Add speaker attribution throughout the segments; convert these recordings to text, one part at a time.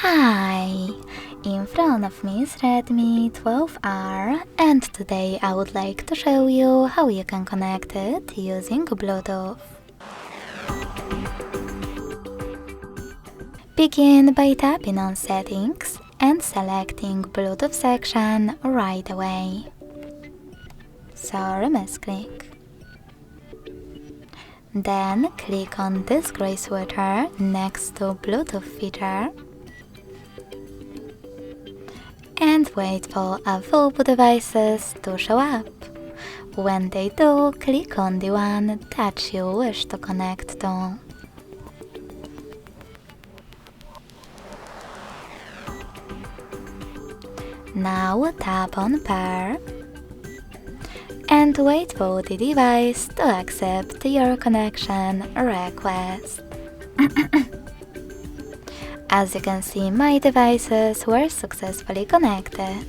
Speaker 1: Hi! In front of me is Redmi 12R, and today I would like to show you how you can connect it using Bluetooth. Begin by tapping on Settings and selecting Bluetooth section right away. So misclick. Then click on this gray sweater next to Bluetooth feature and wait for available devices to show up. When they do, click on the one that you wish to connect to. Now tap on Pair and wait for the device to accept your connection request. As you can see, my devices were successfully connected.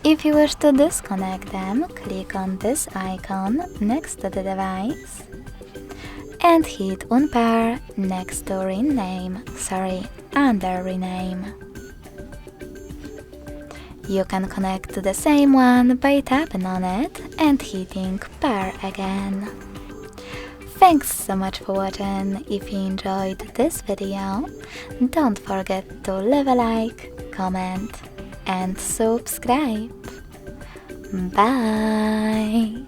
Speaker 1: If you wish to disconnect them, click on this icon next to the device and hit Unpair next to under Rename. You can connect to the same one by tapping on it and hitting Pair again. Thanks so much for watching. If you enjoyed this video, don't forget to leave a like, comment and subscribe. Bye!